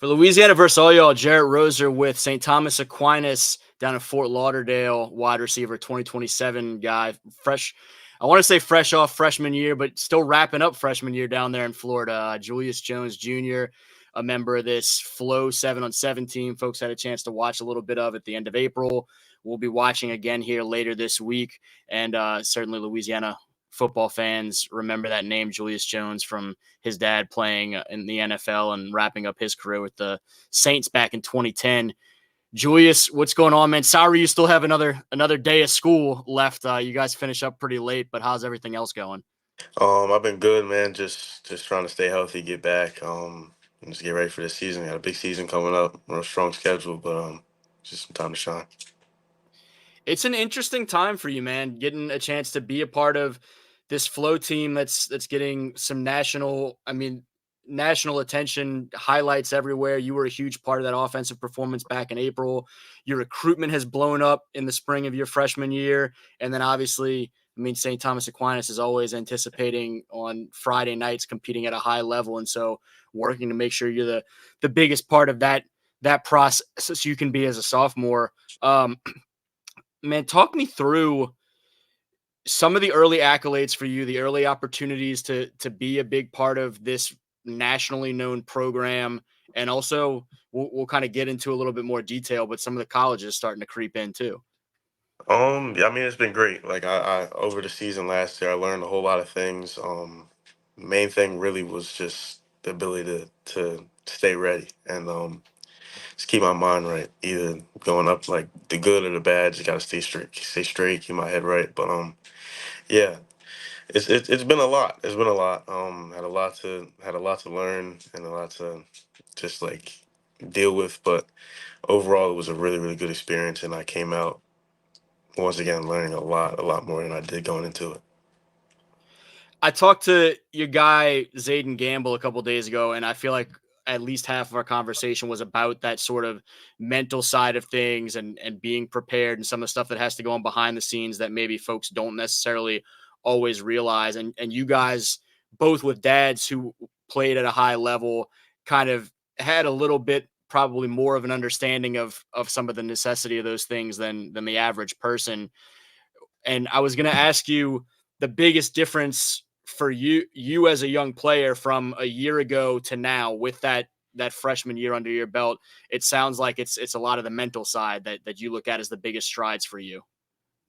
For Louisiana versus all y'all, Jarrett Roser with St. Thomas Aquinas down in Fort Lauderdale, wide receiver, 2027 guy, fresh. I want to say fresh off freshman year, but still wrapping up freshman year down there in Florida. Julius Jones Jr., a member of this Flow 7-on-7 team. Folks had a chance to watch a little bit of at the end of April. We'll be watching again here later this week, and certainly Louisiana football fans remember that name, Julius Jones, from his dad playing in the NFL and wrapping up his career with the Saints back in 2010. Julius, what's going on, man? Sorry you still have another day of school left. You guys finish up pretty late, but how's everything else going? I've been good, man. Just trying to stay healthy, get back, and just get ready for this season. Got a big season coming up, real strong schedule, but just some time to shine. It's an interesting time for you, man, getting a chance to be a part of this Flow team that's getting some national attention, highlights everywhere. You were a huge part of that offensive performance back in April. Your recruitment has blown up in the spring of your freshman year. And then obviously, St. Thomas Aquinas is always anticipating on Friday nights competing at a high level. And so working to make sure you're the biggest part of that process so you can be as a sophomore. Man, talk me through some of the early accolades for you, the early opportunities to be a big part of this nationally known program, and also we'll kind of get into a little bit more detail, but some of the colleges starting to creep in too. Yeah, I mean, it's been great. Like I over the season last year, I learned a whole lot of things. Main thing really was just the ability to stay ready and just keep my mind right. Either going up like the good or the bad, just gotta stay straight, keep my head right. But yeah, it's been a lot. It's been a lot. Had a lot to learn and a lot to just like deal with. But overall, it was a really good experience, and I came out once again learning a lot more than I did going into it. I talked to your guy Zayden Gamble a couple days ago, and I feel like at least half of our conversation was about that sort of mental side of things and being prepared and some of the stuff that has to go on behind the scenes that maybe folks don't necessarily always realize. And you guys, both with dads who played at a high level, kind of had a little bit probably more of an understanding of some of the necessity of those things than the average person. And I was going to ask you the biggest difference for you as a young player from a year ago to now with that freshman year under your belt. It sounds like it's a lot of the mental side that you look at as the biggest strides for you.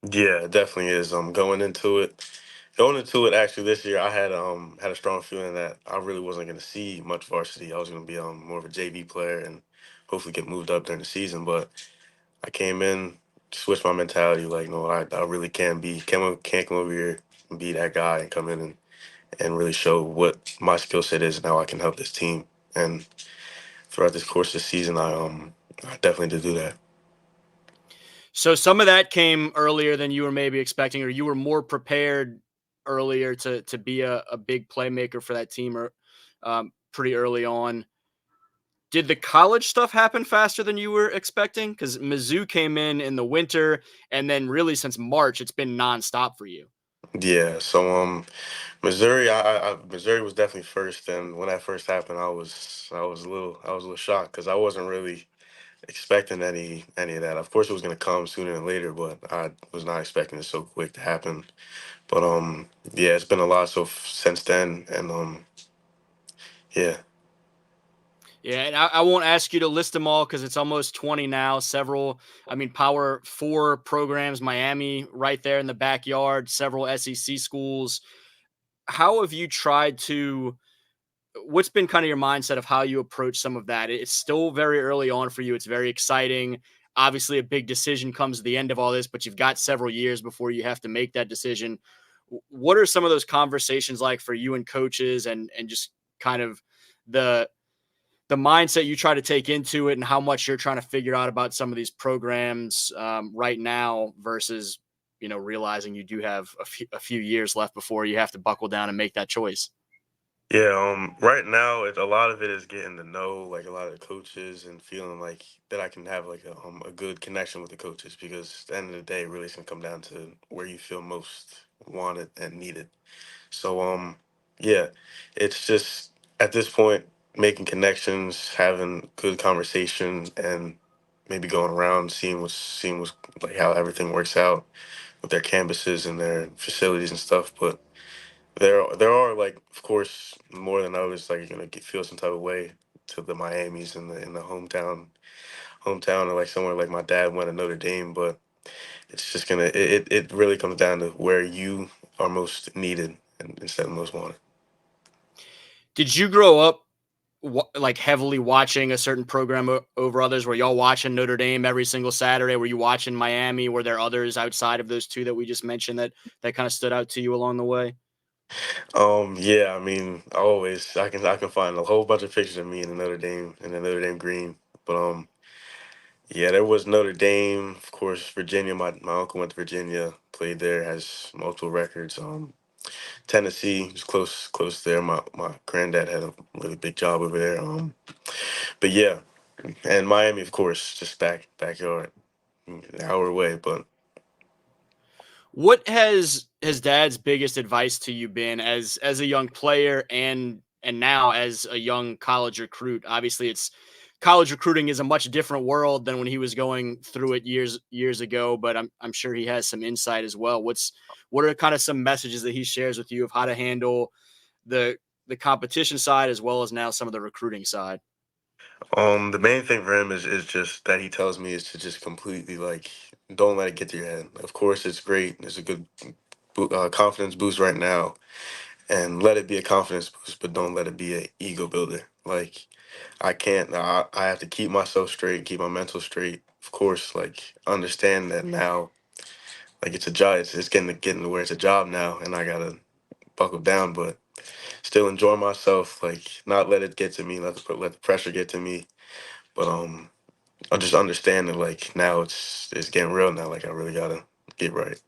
Yeah, it definitely is. Going into it actually this year, I had a strong feeling that I really wasn't going to see much varsity. I was going to be more of a JV player and hopefully get moved up during the season. But I came in, switched my mentality. Like, no, I really can't come over here and be that guy and come in and really show what my skill set is and how I can help this team. And throughout this course of the season, I definitely did do that. So some of that came earlier than you were maybe expecting, or you were more prepared earlier to be a big playmaker for that team, or pretty early on. Did the college stuff happen faster than you were expecting? Because Mizzou came in the winter, and then really since March, it's been nonstop for you. Yeah. So Missouri, Missouri was definitely first, and when that first happened, I was a little shocked because I wasn't really expecting any of that. Of course, it was going to come sooner than later, but I was not expecting it so quick to happen. But yeah, it's been a lot since then, and yeah. Yeah, and I won't ask you to list them all because it's almost 20 now. Several, Power Four programs, Miami right there in the backyard, several SEC schools. How have you tried to? What's been kind of your mindset of how you approach some of that? It's still very early on for you. It's very exciting. Obviously, a big decision comes at the end of all this, but you've got several years before you have to make that decision. What are some of those conversations like for you and coaches, and just kind of the the mindset you try to take into it and how much you're trying to figure out about some of these programs right now versus realizing you do have a few years left before you have to buckle down and make that choice. Yeah, right now, a lot of it is getting to know like a lot of the coaches and feeling like that I can have like a good connection with the coaches because at the end of the day, really, it's gonna come down to where you feel most wanted and needed. So, yeah, it's just at this point. making connections, having good conversation, and maybe going around seeing what's like how everything works out with their campuses and their facilities and stuff. But there are like, of course, more than others. Like you're gonna feel some type of way to the Miamis in the hometown, or like somewhere like my dad went to Notre Dame. But it's just gonna it really comes down to where you are most needed and instead of most wanted. Did you grow up like heavily watching a certain program over others? Were y'all watching Notre Dame every single Saturday? Were you watching Miami? Were there others outside of those two that we just mentioned that kind of stood out to you along the way? Yeah, I mean, always I can find a whole bunch of pictures of me in the Notre Dame green. But yeah, there was Notre Dame, of course, Virginia. My uncle went to Virginia, played there, has multiple records. Tennessee was close there. My granddad had a really big job over there. But yeah, and Miami, of course, just backyard, an hour away. But What has dad's biggest advice to you been as a young player and now as a young college recruit? Obviously, it's college recruiting is a much different world than when he was going through it years ago, but I'm sure he has some insight as well. What are kind of some messages that he shares with you of how to handle the the competition side as well as now some of the recruiting side? the main thing for him is just that he tells me is to just completely like don't let it get to your head. Of course, it's great. It's a good confidence boost right now, and let it be a confidence boost, but don't let it be a ego builder. Like I can't. I have to keep myself straight, keep my mental straight. Of course, like understand that now. Like it's a job. It's getting to where it's a job now, and I gotta buckle down, but still enjoy myself. Like not let it get to me. Let the pressure get to me. But I just understand that like now it's getting real now. Like I really gotta get right.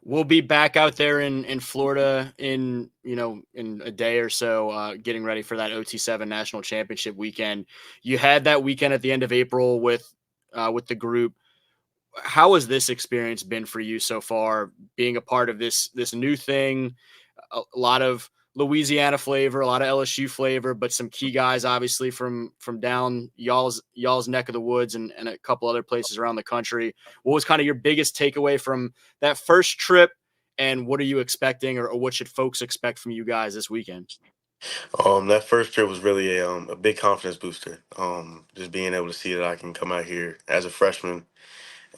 We'll be back out there in Florida in in a day or so, getting ready for that OT7 National Championship weekend. You had that weekend at the end of April with the group. How has this experience been for you so far? Being a part of this new thing, a lot of Louisiana flavor, a lot of LSU flavor, but some key guys obviously from down y'all's neck of the woods and a couple other places around the country. What was kind of your biggest takeaway from that first trip, and what are you expecting, or what should folks expect from you guys this weekend? That first trip was really a big confidence booster. Just being able to see that I can come out here as a freshman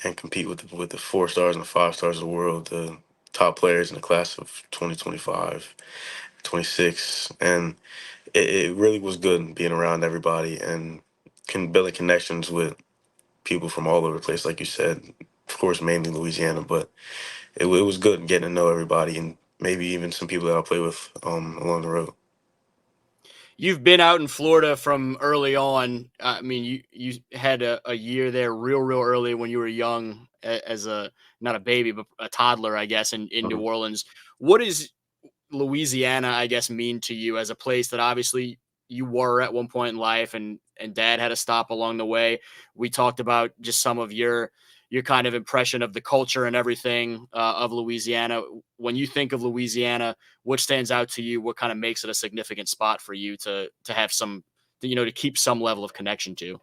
and compete with the 4 stars and the 5 stars of the world, the top players in the class of 2025, 26, and it really was good being around everybody and building connections with people from all over the place, like you said. Of course, mainly Louisiana, but it was good getting to know everybody and maybe even some people that I play with along the road. You've been out in Florida from early on. I mean, you had a year there real early when you were young, as a not a baby but a toddler, I guess, in New Mhm. Orleans. What is Louisiana, I guess, mean to you as a place that obviously you were at one point in life, and dad had a stop along the way? We talked about just some of your kind of impression of the culture and everything of Louisiana. When you think of Louisiana, what stands out to you? What kind of makes it a significant spot for you to have some, to keep some level of connection to?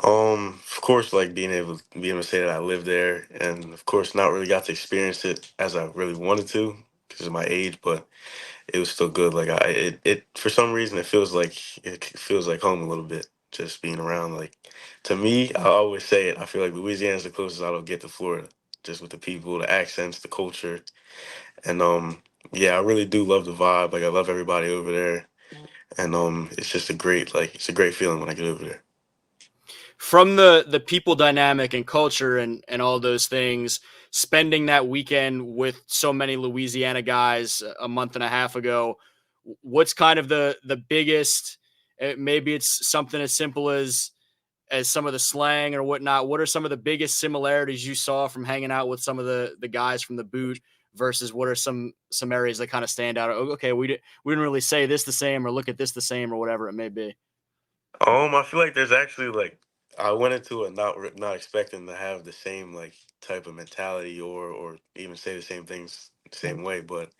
Of course, like being able to say that I lived there, and of course, not really got to experience it as I really wanted to because of my age, but it was still good. Like it for some reason, it feels like home a little bit. Just being around, like to me, I always say it. I feel like Louisiana's the closest I'll get to Florida, just with the people, the accents, the culture, and yeah, I really do love the vibe. Like I love everybody over there, and it's just it's a great feeling when I get over there. From the people dynamic and culture and all those things, spending that weekend with so many Louisiana guys a month and a half ago, what's kind of the biggest, maybe it's something as simple as some of the slang or whatnot. What are some of the biggest similarities you saw from hanging out with some of the guys from the boot versus what are some areas that kind of stand out? Oh, okay, we didn't really say this the same or look at this the same or whatever it may be. I feel like there's actually like I went into it not expecting to have the same like type of mentality or even say the same things same way, but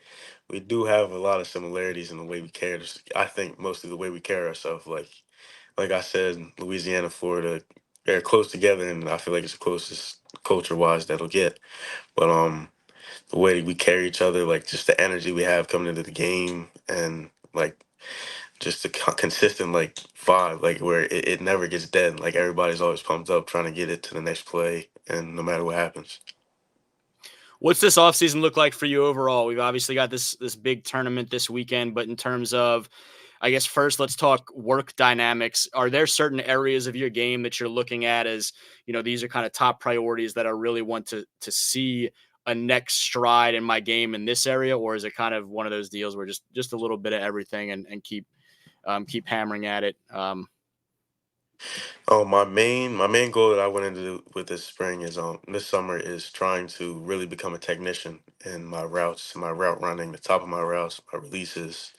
we do have a lot of similarities in the way we carry. I think mostly the way we carry ourselves. Like I said, Louisiana, Florida, they're close together, and I feel like it's the closest culture wise that'll get. But the way we carry each other, like just the energy we have coming into the game, and like just the consistent like vibe, like where it never gets dead. Like everybody's always pumped up, trying to get it to the next play, and no matter what happens. What's this offseason look like for you overall? We've obviously got this big tournament this weekend, but in terms of, I guess first let's talk work dynamics. Are there certain areas of your game that you're looking at as, these are kind of top priorities that I really want to see a next stride in my game in this area, or is it kind of one of those deals where just a little bit of everything and keep hammering at it? Oh, my main goal that I went into with this spring is this summer is trying to really become a technician in my routes, my route running, the top of my routes, my releases,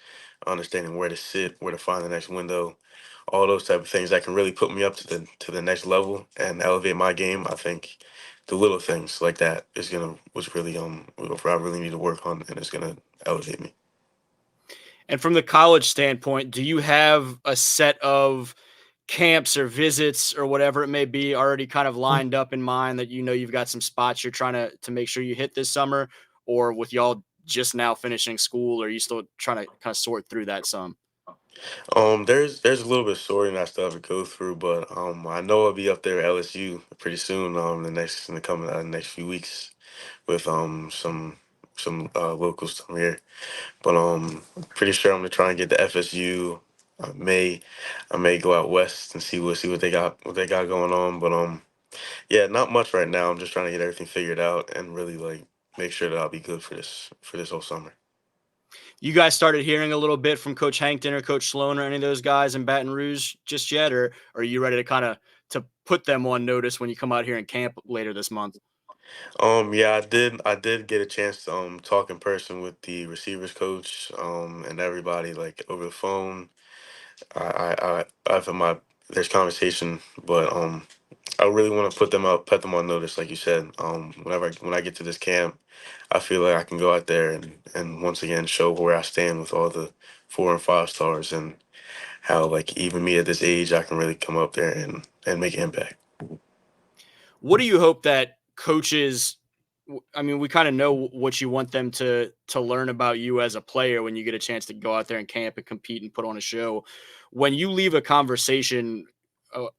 understanding where to sit, where to find the next window, all those type of things that can really put me up to the next level and elevate my game. I think the little things like that is gonna was really what I really need to work on, and it's gonna elevate me. And from the college standpoint, do you have a set of camps or visits or whatever it may be already kind of lined up in mind that you've got some spots you're trying to make sure you hit this summer, or with y'all just now finishing school, or are you still trying to kind of sort through that some? There's a little bit of sorting I still have to go through, but I know I'll be up there at LSU pretty soon. In the coming next few weeks with some locals from here, but pretty sure I'm gonna try and get to FSU. I may go out west and see what they got going on, but yeah, not much right now. I'm just trying to get everything figured out and really like make sure that I'll be good for this whole summer. You guys started hearing a little bit from Coach Hankton or Coach Sloan or any of those guys in Baton Rouge just yet, or are you ready to kind of to put them on notice when you come out here in camp later this month? Yeah, I did get a chance to talk in person with the receivers coach and everybody like over the phone. I've had my there's conversation, but I really want to put them on notice, like you said. When I get to this camp, I feel like I can go out there and once again show where I stand with all the 4 and 5 stars, and how like even me at this age, I can really come up there and make an impact. What do you hope that coaches I mean, we kind of know what you want them to learn about you as a player when you get a chance to go out there and camp and compete and put on a show. When you leave a conversation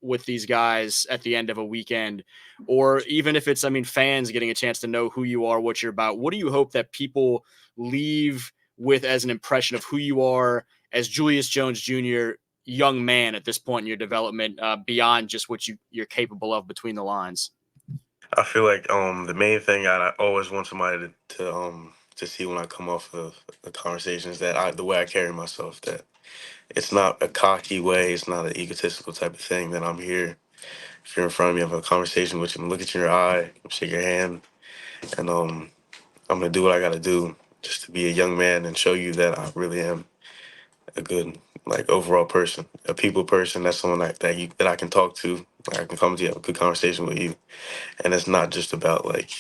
with these guys at the end of a weekend, or even if it's, I mean, fans getting a chance to know who you are, what you're about, what do you hope that people leave with as an impression of who you are as Julius Jones Jr., young man at this point in your development, beyond just what you're capable of between the lines? I feel like the main thing I always want somebody to see when I come off of a conversation is that the way I carry myself, that it's not a cocky way, it's not an egotistical type of thing, that I'm here. If you're in front of me, have a conversation with you, I'm look at you in your eye, shake your hand, and I'm gonna do what I gotta do just to be a young man and show you that I really am a good like overall person, a people person. That's someone that I can talk to. Like, I can come to you, have a good conversation with you, and it's not just about like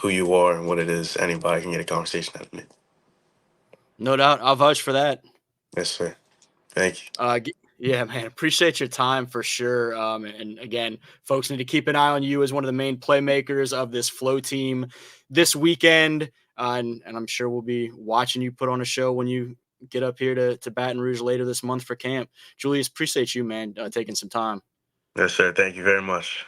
who you are and what it is. Anybody can get a conversation out of me. No doubt. I'll vouch for that. Yes, sir. Thank you. Yeah, man. Appreciate your time for sure. And again, folks need to keep an eye on you as one of the main playmakers of this flow team this weekend. And I'm sure we'll be watching you put on a show when you get up here to Baton Rouge later this month for camp. Julius, appreciate you, man, taking some time. Yes, sir. Thank you very much.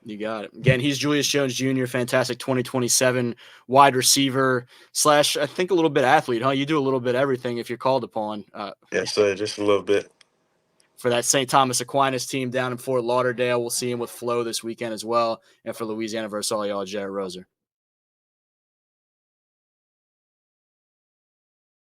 You got it. Again, he's Julius Jones Jr., fantastic 2027 wide receiver slash, I think, a little bit athlete, huh? You do a little bit everything if you're called upon. Yes, sir. Just a little bit. For that St. Thomas Aquinas team down in Fort Lauderdale. We'll see him with Flo this weekend as well. And for Louisiana versus all y'all, Jared Roser.